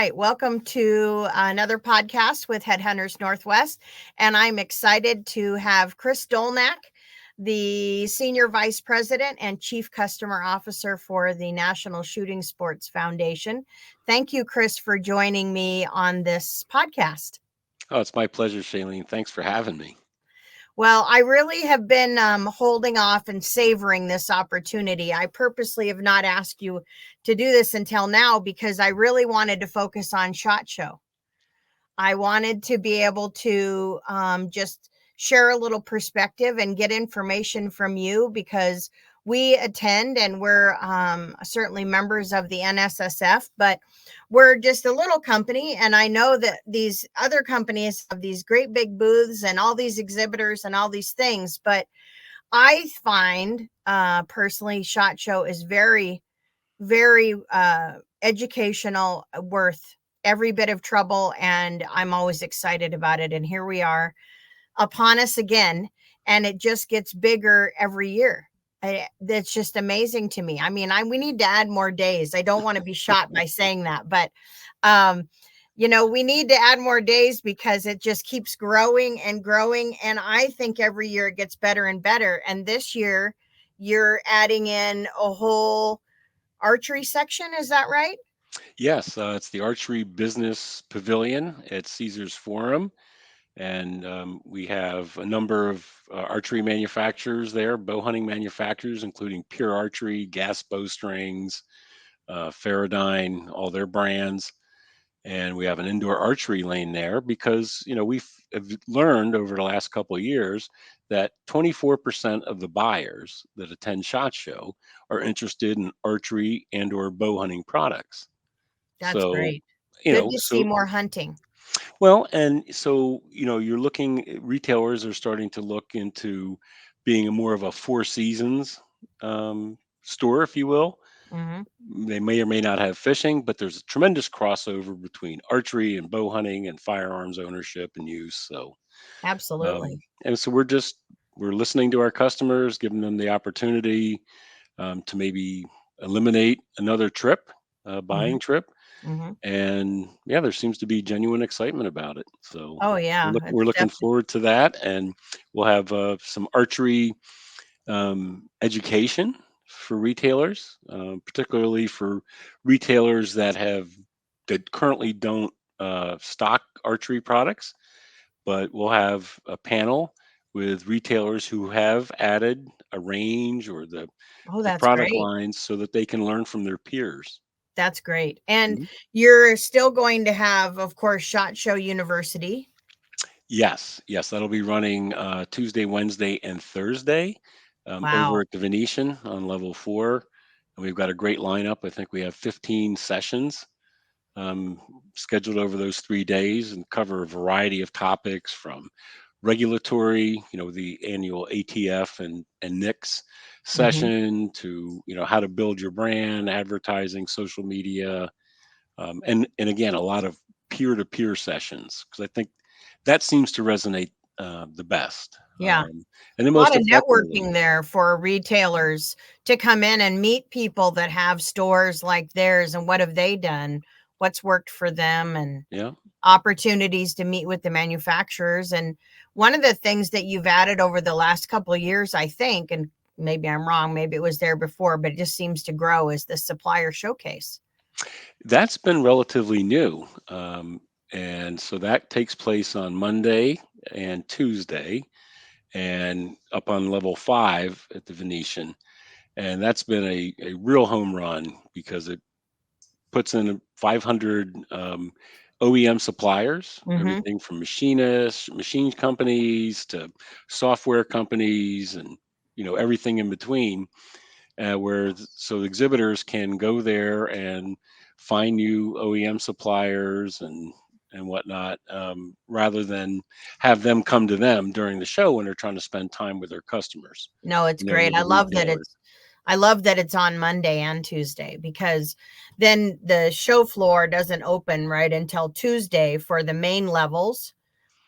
right. Welcome to another podcast with HeadHunters Northwest. And I'm excited to have Chris Dolnack, the Senior Vice President and Chief Customer Officer for the National Shooting Sports Foundation. Thank you, Chris, for joining me on this podcast. Oh, it's my pleasure, Shailene. Thanks for having me. Well, I really have been holding off and savoring this opportunity. I purposely have not asked you to do this until now because I really wanted to focus on SHOT Show. I wanted to be able to just share a little perspective and get information from you because we attend and we're certainly members of the NSSF, but we're just a little company. And I know that these other companies have these great big booths and all these exhibitors and all these things. But I find personally, SHOT Show is very, very educational, worth every bit of trouble, and I'm always excited about it. And here we are upon us again, and it just gets bigger every year. That's just amazing to me. I mean, we need to add more days. I don't want to be shot by saying that, but we need to add more days because it just keeps growing and growing. And I think every year it gets better and better. And this year you're adding in a whole archery section. Is that right? Yes, it's the Archery Business Pavilion at Caesars Forum. And we have a number of archery manufacturers there, bow hunting manufacturers, including Pure Archery, Gas Bowstrings, Faradyne, all their brands. And we have an indoor archery lane there because, we've have learned over the last couple of years that 24% of the buyers that attend SHOT Show are interested in archery and or bow hunting products. That's So, great. Good to see so more hunting. well, and so, you're retailers are starting to look into being a more of a Four Seasons store, if you will. Hmm. They may or may not have fishing, but there's a tremendous crossover between archery and bow hunting and firearms ownership and use. Absolutely. And so we're listening to our customers, giving them the opportunity to maybe eliminate another trip, Hmm. buying trip. Hmm. And yeah, there seems to be genuine excitement about it. So Oh yeah, it's we're looking definitely. forward to that, and we'll have some archery education for retailers, particularly for retailers that currently don't stock archery products. But we'll have a panel with retailers who have added a range or Oh, the that's product great. lines so that they can learn from their peers. That's great. And Mhm. you're still going to have, of course, SHOT Show University. Yes, that'll be running Tuesday, Wednesday, and Thursday over Wow. at the Venetian on level 4. And we've got a great lineup. I think we have 15 sessions um, scheduled over those 3 days and cover a variety of topics from regulatory, the annual ATF and NICS Hmm. session to, how to build your brand, advertising, social media, and again, a lot of peer-to-peer sessions because I think that seems to resonate the best Yeah. and the A lot most of effectively. networking there for retailers to come in and meet people that have stores like theirs and what have they done, what's worked for them, and Yeah. opportunities to meet with the manufacturers. And one of the things that you've added over the last couple of years, I think, and maybe I'm wrong, maybe it was there before, but it just seems to grow, is the supplier showcase. That's been relatively new. And so that takes place on Monday and Tuesday and up on level 5 at the Venetian. And that's been a real home run because it puts in 500 OEM suppliers, Hmm. everything from machinists, machine companies to software companies, and everything in between. So the exhibitors can go there and find new OEM suppliers and whatnot, rather than have them come to them during the show when they're trying to spend time with their customers, No, it's great. with the retailers. I love that it's on Monday and Tuesday because then the show floor doesn't open right until Tuesday for the main levels.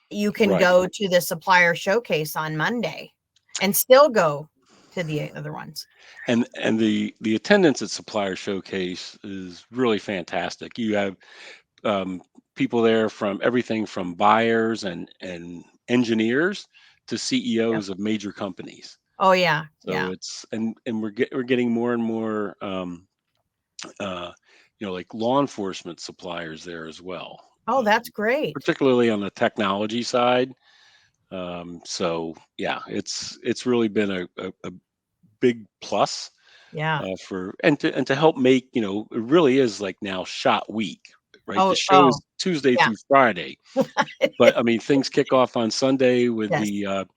You can Right. go to the supplier showcase on Monday and still go to the other ones. And the attendance at Supplier Showcase is really fantastic. You have people there from everything from buyers and engineers to Yep. CEOs of major companies. Oh yeah. So Yeah. it's and we're getting more and more uh, like law enforcement suppliers there as well, Oh, that's great. particularly on the technology side. So yeah, it's really been a big plus Yeah. for and to help make it really is like now shot week, right? The Oh, show oh, is Tuesday yeah. through Friday, but I mean things kick off on Sunday Yes.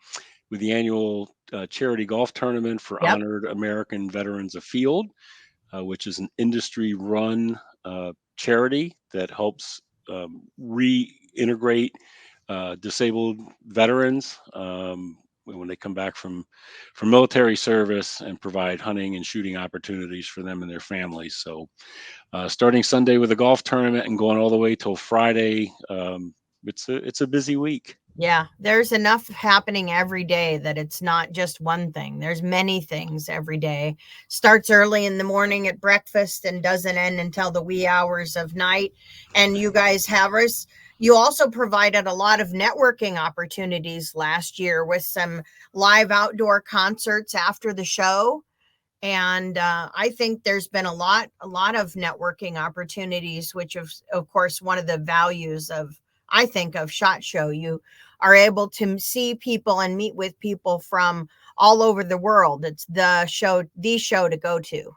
with the annual charity golf tournament for Yep. honored American veterans afield, which is an industry-run charity that helps reintegrate disabled veterans when they come back from military service and provide hunting and shooting opportunities for them and their families. So, starting Sunday with a golf tournament and going all the way till Friday, it's a busy week. Yeah, there's enough happening every day that it's not just one thing. There's many things every day. Starts early in the morning at breakfast and doesn't end until the wee hours of night. And you guys have us. You also provided a lot of networking opportunities last year with some live outdoor concerts after the show. And I think there's been a lot of networking opportunities, which of course, one of the values of, I think, of SHOT Show. You are able to see people and meet with people from all over the world. It's the show to go to.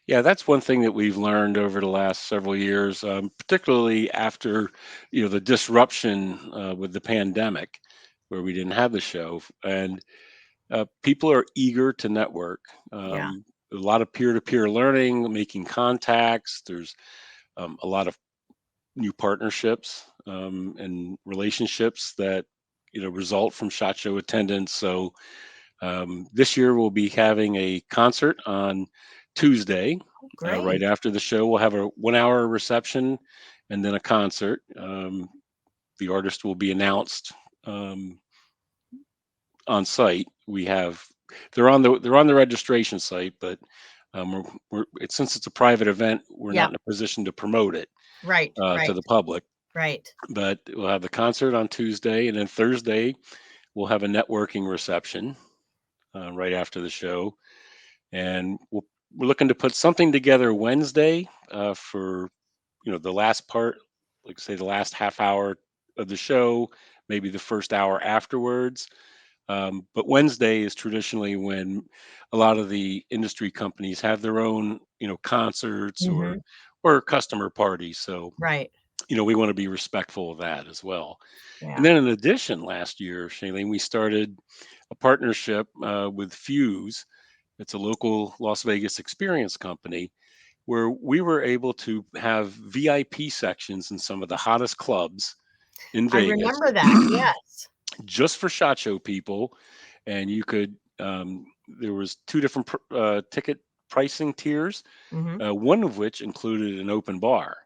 Yeah, that's one thing that we've learned over the last several years, particularly after the disruption with the pandemic, where we didn't have the show, and people are eager to network. Yeah. A lot of peer-to-peer learning, making contacts. There's a lot of new partnerships and relationships that result from SHOT Show attendance. So this year we'll be having a concert on Tuesday. Right Great. after the show, we'll have a 1 hour reception and then a concert. The artist will be announced um, on site. They're on the registration site, but since it's a private event, we're Yeah. not in a position to promote it Right. to Right. the public. Right. But we'll have the concert on Tuesday, and then Thursday we'll have a networking reception right after the show, and we're looking to put something together Wednesday for the last part, like say the last half hour of the show, maybe the first hour afterwards. But Wednesday is traditionally when a lot of the industry companies have their own concerts Hmm. or customer parties. So Right. we want to be respectful of that as well. And Yeah. then in addition, last year, Shailene, we started a partnership with Fuse. It's a local Las Vegas experience company where we were able to have VIP sections in some of the hottest clubs in I Vegas remember that. Yes. just for SHOT Show people. And you could, there was two different ticket pricing tiers, Hmm. one of which included an open bar.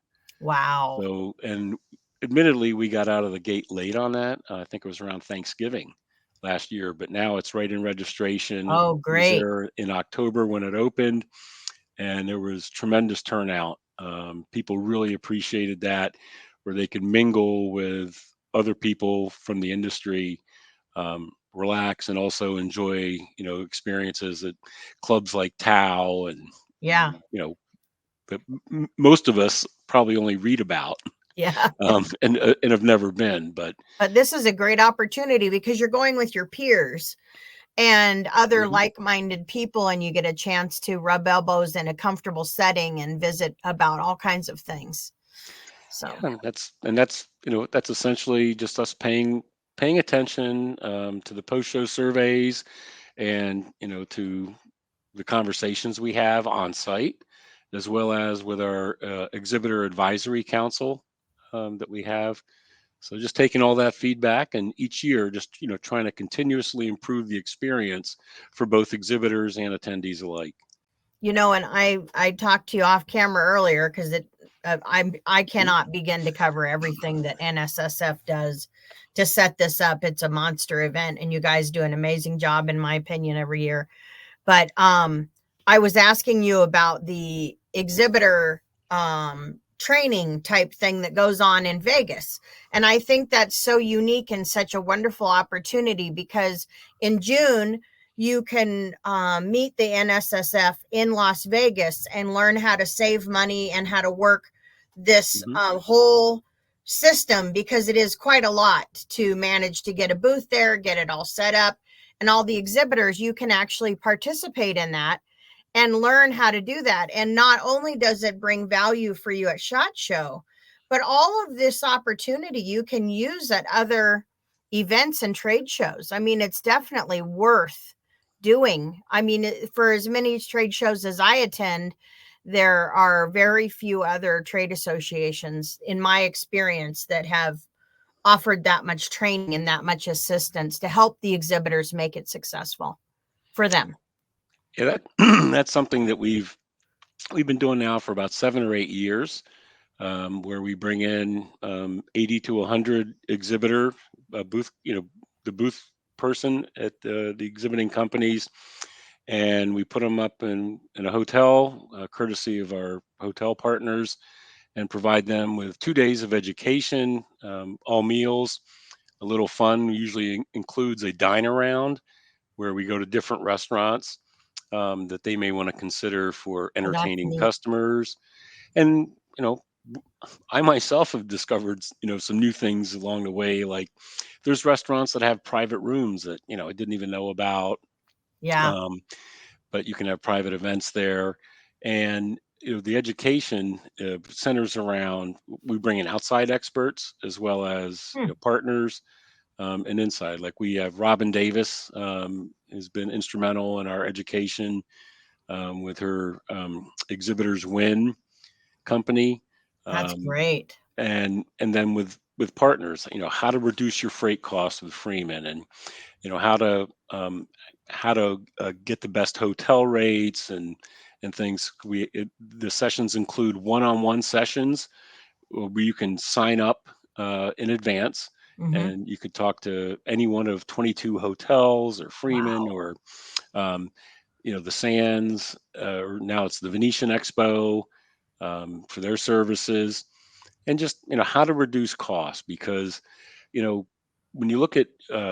Wow. So, and admittedly, we got out of the gate late on that. I think it was around Thanksgiving last year, but now it's right in registration. Oh, I was great. there in October when it opened, and there was tremendous turnout. People really appreciated that, where they could mingle with other people from the industry, relax, and also enjoy, experiences at clubs like Tao and Yeah. that most of us probably only read about Yeah. and have never been. But But this is a great opportunity because you're going with your peers and other mhm, like-minded people, and you get a chance to rub elbows in a comfortable setting and visit about all kinds of things. So, yeah, that's essentially just us paying attention to the post show surveys and to the conversations we have on site, as well as with our exhibitor advisory council that we have. So just taking all that feedback and each year just trying to continuously improve the experience for both exhibitors and attendees alike. and I talked to you off camera earlier because I Mhm. cannot begin to cover everything that NSSF does to set this up. It's a monster event, and you guys do an amazing job, in my opinion, every year. But I was asking you about the exhibitor training type thing that goes on in Vegas. And I think that's so unique and such a wonderful opportunity, because in June, you can meet the NSSF in Las Vegas and learn how to save money and how to work this Mhm. whole system, because it is quite a lot to manage to get a booth there, get it all set up, and all the exhibitors. You can actually participate in that and learn how to do that. And not only does it bring value for you at SHOT Show, but all of this opportunity you can use at other events and trade shows. I mean, it's definitely worth doing. I mean, for as many trade shows as I attend, there are very few other trade associations, in my experience, that have offered that much training and that much assistance to help the exhibitors make it successful for them. Yeah, that that's something that we've been doing now for about 7 or 8 years, where we bring in 80 to 100 exhibitor booth, the booth person at the exhibiting companies, and we put them up in a hotel, courtesy of our hotel partners, and provide them with 2 days of education, all meals, a little fun. Usually includes a dine around where we go to different restaurants that they may want to consider for Oh, that's entertaining neat. customers. And I myself have discovered some new things along the way. Like there's restaurants that have private rooms that I didn't even know about. Yeah. Um, but you can have private events there, and the education centers around. We bring in outside experts as well as Hmm. partners, and inside. Like we have Robin Davis, has been instrumental in our education, with her Exhibitors Win company, That's um, great. and then with partners, how to reduce your freight costs with Freeman, and how to get the best hotel rates and things. The sessions include one-on-one sessions where you can sign up in advance, Mhm. and you could talk to any one of 22 hotels or Freeman, Wow. or um, the Sands, or now it's the Venetian Expo, for their services, and just how to reduce costs, because you know when you look at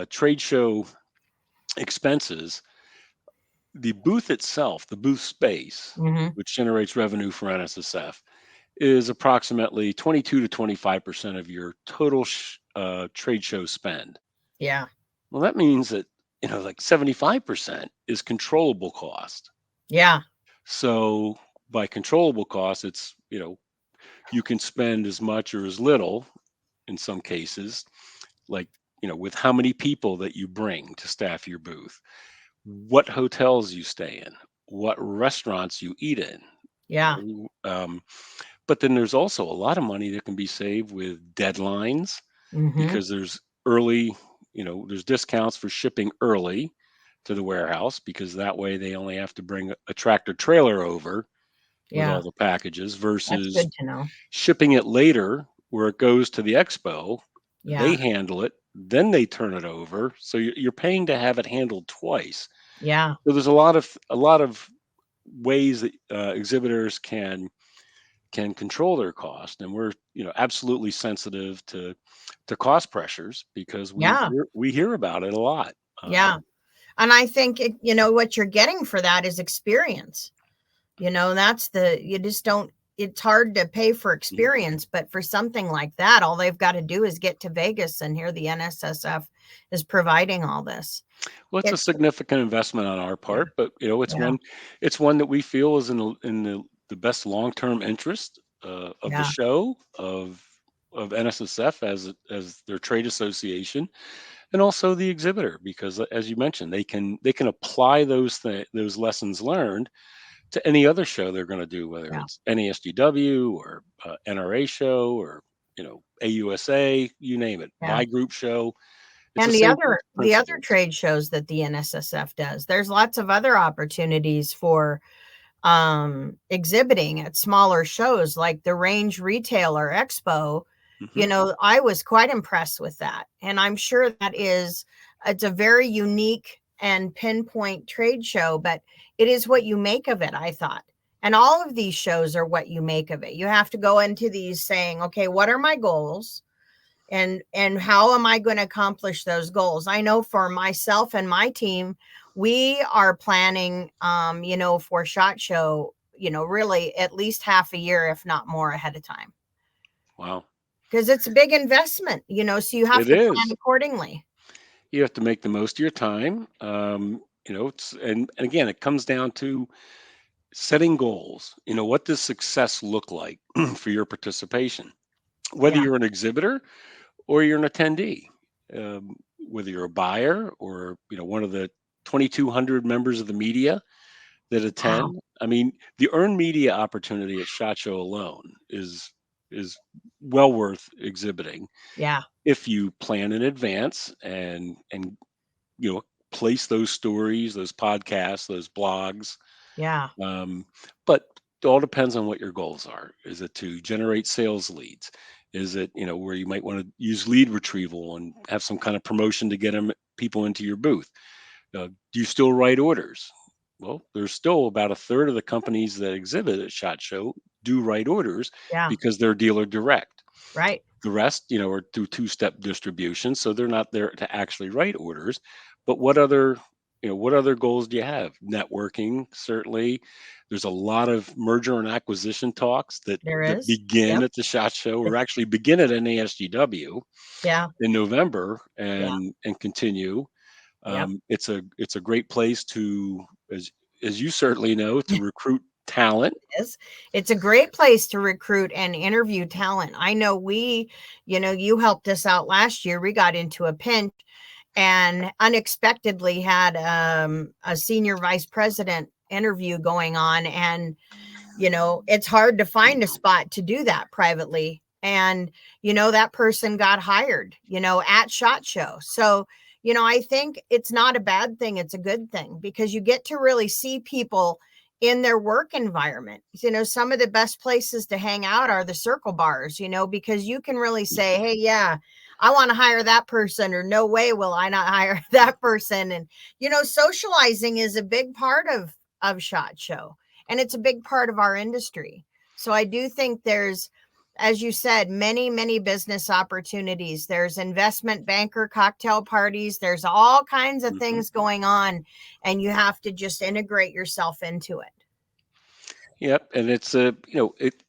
trade show expenses, the booth itself, the booth space, Mhm. which generates revenue for NSSF, is approximately 22 to 25% of your total trade show spend. Yeah. Well, that means that like 75% is controllable cost. Yeah. So by controllable costs, it's you can spend as much or as little in some cases, like with how many people that you bring to staff your booth, what hotels you stay in, what restaurants you eat in. Yeah. But then there's also a lot of money that can be saved with deadlines, Mhm. because there's discounts for shipping early to the warehouse, because that way they only have to bring a tractor trailer over with Yeah. all the packages That's versus good to know. shipping it later where it goes to the expo. They Yeah. handle it, then they turn it over. So you're paying to have it handled twice. Yeah. So there's a lot of ways that exhibitors can control their cost, and we're absolutely sensitive to cost pressures, because Yeah. we hear about it a lot. Yeah. And I think what you're getting for that is experience. That's you just don't, it's hard to pay for Mhm. experience, but for something like that, all they've got to do is get to Vegas, and here the NSSF is providing all this. Well, it's a It's significant investment on our Yeah. part, but Yeah. it's one that we feel is in the best long term interest of the Yeah. show, of NSSF as their trade association, and also the exhibitor, because as you mentioned, they can apply those lessons learned to any other show they're going to do, whether Yeah. it's NASGW or NRA show, or AUSA, you name it, Yeah. buy group show. It's the And same the other principles. trade shows that the NSSF does, there's lots of other opportunities for exhibiting at smaller shows like the Range Retailer Expo. Hmm. I was quite impressed with that. And I'm sure it's a very unique and pinpoint trade show, but it is what you make of it, I thought. And all of these shows are what you make of it. You have to go into these saying, okay, what are my goals? And how am I going to accomplish those goals? I know for myself and my team, we are planning, for SHOT Show, really at least half a year, if not more, ahead of time. Wow. Because it's a big investment, so you have It to plan is. accordingly. You have to make the most of your time. And again, it comes down to setting goals. What does success look like for your participation? Whether Yeah. you're an exhibitor or you're an attendee, whether you're a buyer or one of the 2,200 members of the media that Wow. attend. I mean, the earned media opportunity at SHOT Show alone is well worth exhibiting Yeah. if you plan in advance and you know place those stories, those podcasts, those blogs. Yeah. Um, but it all depends on what your goals are. Is it to generate sales leads? Is it where you might want to use lead retrieval and have some kind of promotion to get people into your booth? Do you still write orders? Well, there's still about a third of the companies that exhibit at SHOT Show do write orders Yeah. because they're dealer direct. Right. The rest, are through two-step distribution, so they're not there to actually write orders. But what other goals do you have? Networking, certainly. There's a lot of merger and acquisition talks that There that is. begin Yep. at the SHOT Show, or actually begin at NASGW Yeah. in November Yeah. and continue. Yep. It's a great place to, as you certainly know, to recruit talent. Is. It's a great place to recruit and interview talent. I know you helped us out last year. We got into a pinch and unexpectedly had a senior vice president interview going on. And it's hard to find a spot to do that privately. And, that person got hired, at SHOT Show. So, I think it's not a bad thing. It's a good thing because you get to really see people in their work environment. Some of the best places to hang out are the circle bars, because you can really say, hey, yeah, I want to hire that person, or no way will I not hire that person. And, socializing is a big part of SHOT Show, and it's a big part of our industry. So I do think there's, as you said, many, many business opportunities. There's investment banker cocktail parties. There's all kinds of Mhm. things going on, and you have to just integrate yourself into it. Yep, and it's a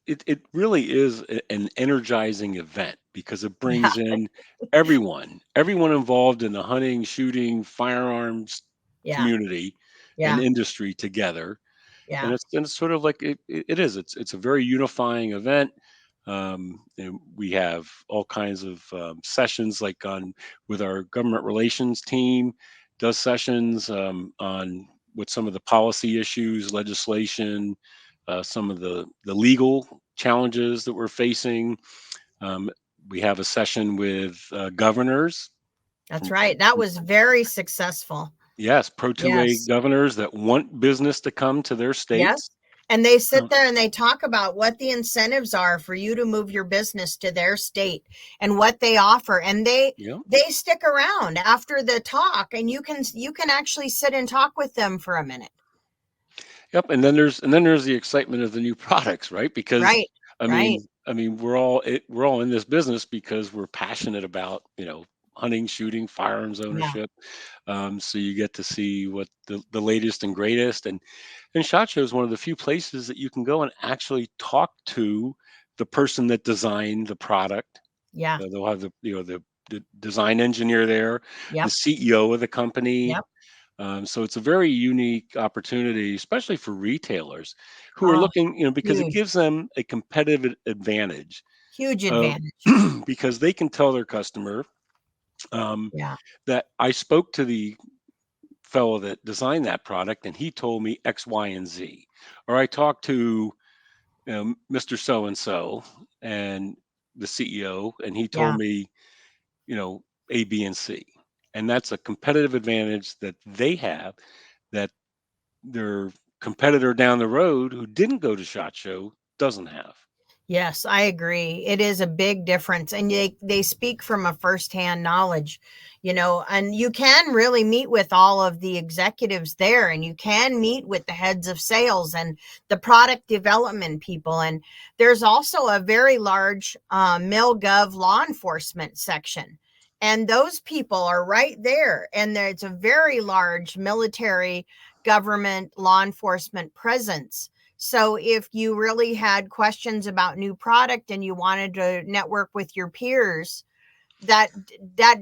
it really is an energizing event because it Yeah. brings in everyone involved in the hunting, shooting, firearms Yeah. community and Yeah. industry together. And Yeah. it's sort of like it is. It's a very unifying event. And we have all kinds of sessions, like on with our government relations team, does sessions on what some of the policy issues, legislation, some of the legal challenges that we're facing. Um, we have a session with governors That's from, right. That was very successful. yes, Pro 2A Yes. governors that want business to come to their Yes. states. And they sit Um, there and they talk about what the incentives are for you to move your business to their state and what they offer. And they yeah. they stick around after the talk, and you can actually sit and talk with them for a minute. Yep, and then there's the excitement of the new products, right? Because Right. I Right. mean, we're all in this business because we're passionate about hunting, shooting, firearms Yeah. ownership. So you get to see what the latest and greatest, and Shot Show is one of the few places that you can go and actually talk to the person that designed the product. Yeah. They'll have the design engineer there, the Yep. CEO of the company, Yep. so it's a very unique opportunity, especially for retailers who are Oh, looking, because it huge, gives them a competitive advantage huge of advantage. because they can tell their customer um, Yeah. that I spoke to the fellow that designed that product and he told me X, Y, and Z, or I talked to Mr. So and so and the CEO, and he told Yeah. me A, B, and C, and that's a competitive advantage that they have that their competitor down the road who didn't go to SHOT Show doesn't have. Yes, I agree. It is a big difference. And they speak from a firsthand knowledge, and you can really meet with all of the executives there, and you can meet with the heads of sales and the product development people. And there's also a very large MilGov law enforcement section. And those people are right there. And there's a very large military government law enforcement presence. So if you really had questions about new product and you wanted to network with your peers, that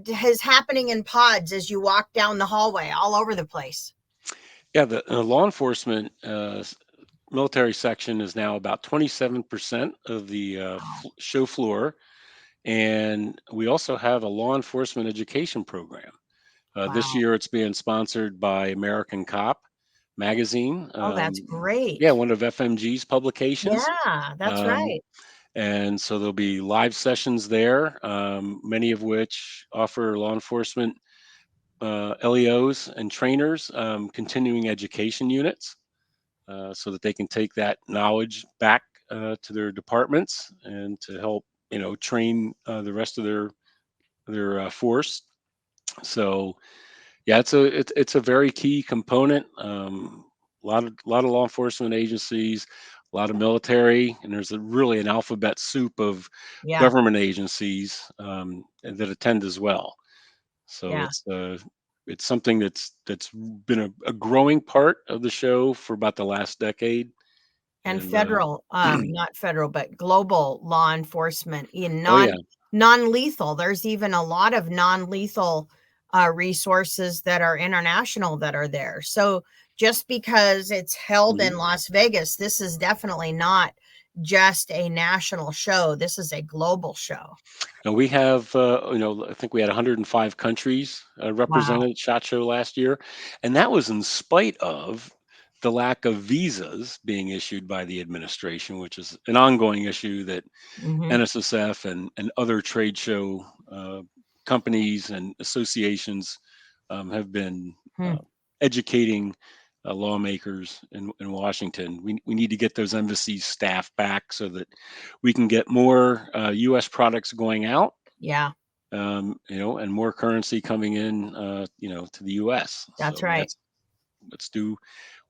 is happening in pods as you walk down the hallway all over the place. Yeah, the law enforcement military section is now about 27% of the Wow. show floor. And we also have a law enforcement education program. This Wow. year, it's being sponsored by American Cop magazine. Oh, that's Yeah, great. one of FMG's publications. Yeah, that's Um, right. and so there'll be live sessions there, many of which offer law enforcement LEOs and trainers continuing education units so that they can take that knowledge back to their departments and to help train the rest of their force. So yeah, it's a very key component. A lot of law enforcement agencies, a lot of military, and there's really an alphabet soup of Yeah, government agencies that attend as well. So yeah. it's something that's been a growing part of the show for about the last decade. And And federal, not federal, but global law enforcement in oh yeah, non-lethal. There's even a lot of non-lethal resources that are international that are there. So just because it's held mhm. in Las Vegas, this is definitely not just a national show. This is a global show. And we have, I think we had 105 countries Wow. represented at SHOT Show last year, and that was in spite of the lack of visas being issued by the administration, which is an ongoing issue that Hmm. NSSF and other trade show companies and associations have been Hmm. uh, educating lawmakers in Washington. We need to get those embassies staffed back so that we can get more U.S. products going out, Yeah, and more currency coming in, to the U.S. that's So right. let's do.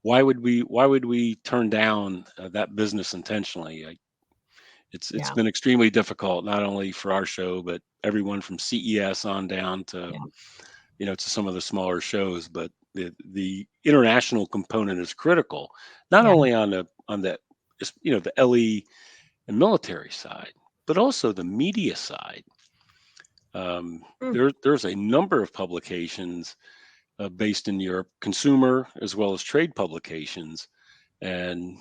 Why would we turn down that business intentionally? It's Yeah, been extremely difficult, not only for our show, but everyone from CES on down to yeah, to some of the smaller shows. But the international component is critical, not yeah. only the LE and military side, but also the media side. Mm. There's a number of publications based in Europe, consumer as well as trade publications, and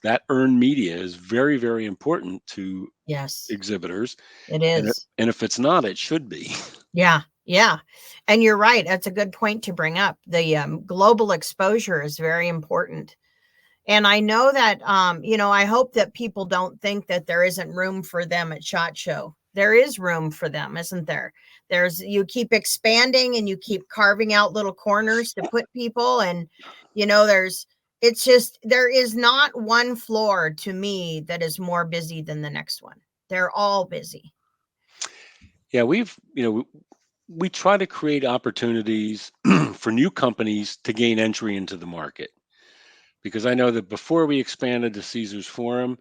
that earned media is very, very important to Yes, exhibitors, it and is. if it's not, it should be. Yeah, yeah. And you're right. That's a good point to bring up. The global exposure is very important. And I know that, I hope that people don't think that there isn't room for them at SHOT Show. There is room for them, isn't there? You keep expanding and you keep carving out little corners to put people. And, it's just, there is not one floor to me that is more busy than the next one. They're all busy. Yeah, we try to create opportunities for new companies to gain entry into the market, because I know that before we expanded to Caesars Forum,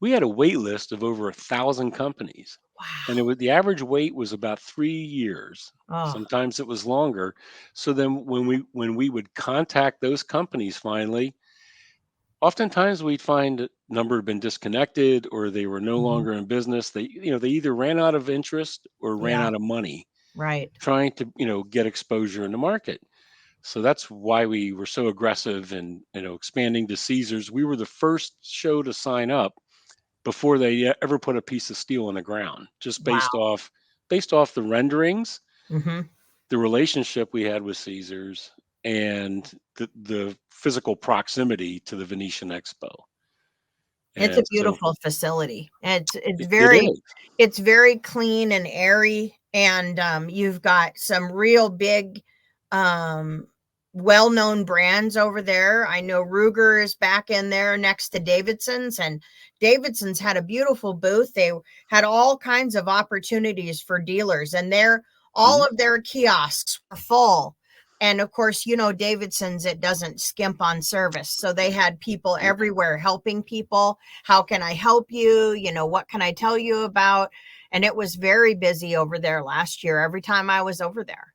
we had a wait list of over 1,000 companies, and Wow. the average wait was about 3 years. Oh, Sometimes it was longer. So then when we would contact those companies finally, oftentimes we'd find a number had been disconnected or they were no mhm. longer in business. They either ran out of interest or ran Yeah, out of money right. trying to get exposure in the market. So that's why we were so aggressive in expanding to Caesars. We were the first show to sign up before they ever put a piece of steel in the ground, just based Wow. off the renderings, Mhm. the relationship we had with Caesars, and the physical proximity to the Venetian Expo. It's a And so beautiful facility. It's it very is. it's very clean and airy, and, you've got some real big, um, well-known brands over there. I know Ruger is back in there next to Davidson's, and Davidson's had a beautiful booth. They had all kinds of opportunities for dealers, and all Mhm. of their kiosks were full. And of course, Davidson's, it doesn't skimp on service. So they had people everywhere helping people. How can I help you? What can I tell you about? And it was very busy over there last year, every time I was over there.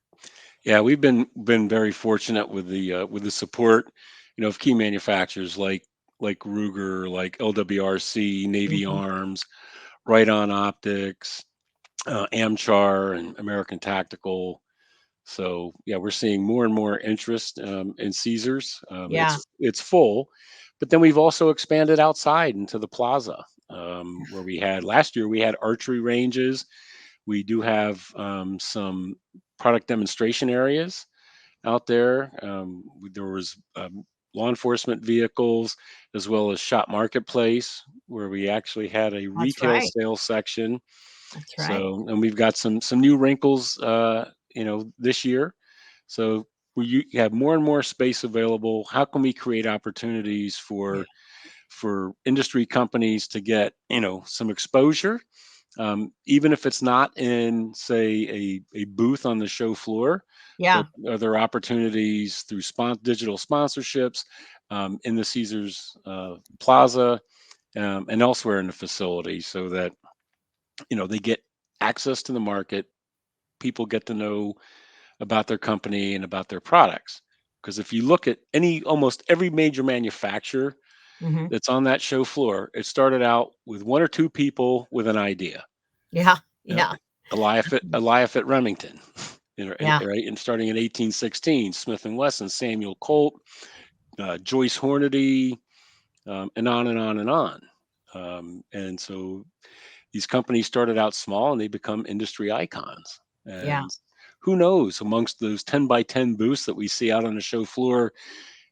Yeah, we've been very fortunate with the support, of key manufacturers like Ruger, like LWRC, Navy Mhm. Arms, Right On Optics, Amchar, and American Tactical. So yeah, we're seeing more and more interest in Caesars. Yeah. It's full, but then we've also expanded outside into the plaza, where we had last year. We had archery ranges. We do have some product demonstration areas out there. There was law enforcement vehicles as well as shop marketplace where we actually had a That's retail right. sales section. That's right. So, and we've got some new wrinkles, this year. So you have more and more space available. How can we create opportunities Yeah. for industry companies to get some exposure, even if it's not in, say, a booth on the show floor, but Yeah. other opportunities through digital sponsorships in the Caesars Plaza, and elsewhere in the facility, so that they get access to the market. People get to know about their company and about their products. Because if you look at almost every major manufacturer Hmm. that's on that show floor, it started out with one or two people with an idea. Yeah. You know, Yeah. Eliath at Remington, Yeah. right, and starting in 1816, Smith and Wesson, Samuel Colt, Joyce Hornady, and on and on and on. And so these companies started out small and they become industry icons. Yeah. And who knows, amongst those 10 by 10 booths that we see out on the show floor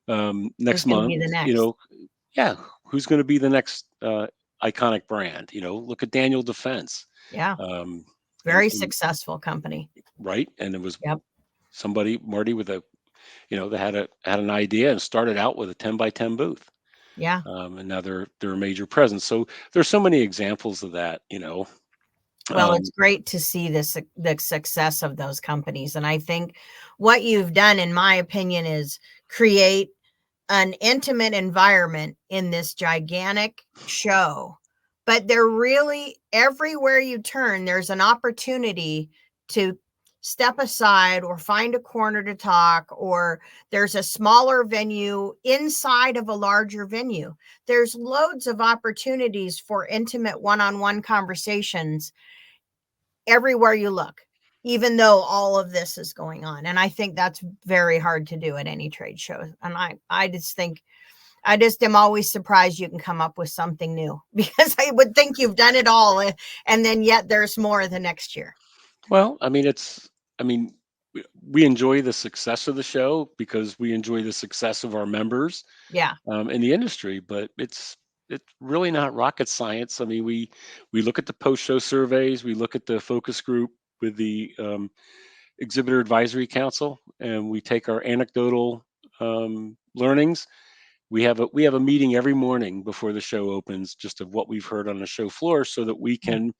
Who's next going to month, be the next? yeah, who's going to be the next iconic brand? Look at Daniel Defense. Yeah. Um, Very and successful company. right. And it was Yep. somebody, Marty, with that had an idea and started out with a 10 by 10 booth. Yeah. And now they're a major presence. So there's so many examples of that. Well, it's Um, great to see the success of those companies. And I think what you've done, in my opinion, is create an intimate environment in this gigantic show. But they're really, everywhere you turn, there's an opportunity to step aside or find a corner to talk, or there's a smaller venue inside of a larger venue. There's loads of opportunities for intimate one-on-one conversations everywhere you look, even though all of this is going on. And I think that's very hard to do at any trade show. And I just am always surprised you can come up with something new because I would think you've done it all. And then yet there's more the next year. well, I mean, we enjoy the success of the show because we enjoy the success of our members Yeah. in the industry. But it's really not rocket science. I mean, we look at the post show surveys, we look at the focus group with the exhibitor advisory council, and we take our anecdotal learnings. We have a meeting every morning before the show opens, just of what we've heard on the show floor, so that we Yeah. can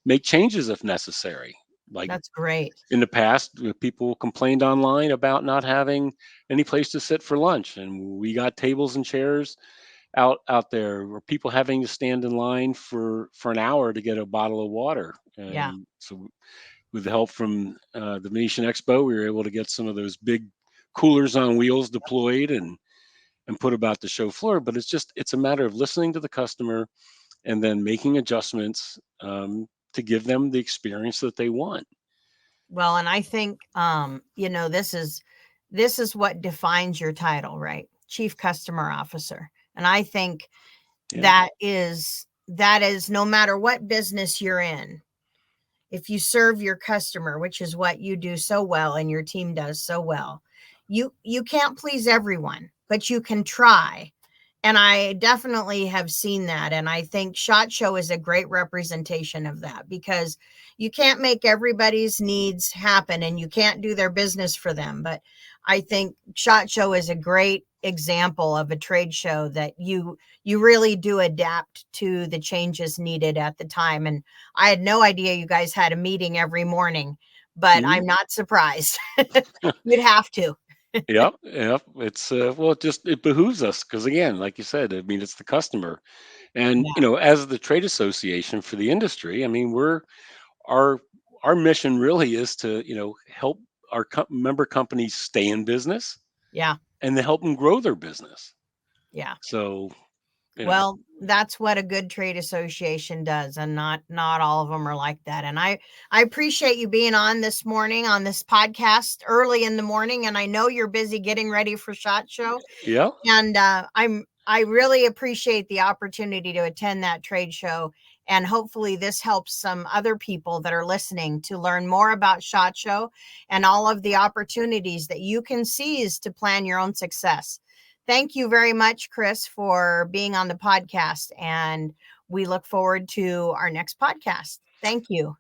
make changes if necessary. Like That's great. in the past, people complained online about not having any place to sit for lunch, and we got tables and chairs out there, or people having to stand in line for an hour to get a bottle of water. Yeah. And so, with the help from the Venetian Expo, we were able to get some of those big coolers on wheels deployed and put about the show floor. But it's a matter of listening to the customer and then making adjustments to give them the experience that they want. Well, and I think, this is what defines your title, right? Chief Customer Officer. And I think Yeah. that is no matter what business you're in, if you serve your customer, which is what you do so well and your team does so well, you can't please everyone, but you can try. And I definitely have seen that. And I think SHOT Show is a great representation of that, because you can't make everybody's needs happen and you can't do their business for them. But I think SHOT Show is a great example of a trade show that you really do adapt to the changes needed at the time. And I had no idea you guys had a meeting every morning, but Mhm. I'm not surprised. You'd have to. Yep, yep. It's well, it behooves us because again, like you said, I mean, it's the customer, and Yeah. as the trade association for the industry, I mean, our our mission really is to help our member companies stay in business Yeah. and to help them grow their business. Yeah. So you know, Well, that's what a good trade association does, and not all of them are like that. And I appreciate you being on this morning on this podcast early in the morning, and I know you're busy getting ready for SHOT Show. yeah, And I really appreciate the opportunity to attend that trade show. And hopefully this helps some other people that are listening to learn more about SHOT Show and all of the opportunities that you can seize to plan your own success. Thank you very much, Chris, for being on the podcast. And we look forward to our next podcast. Thank you.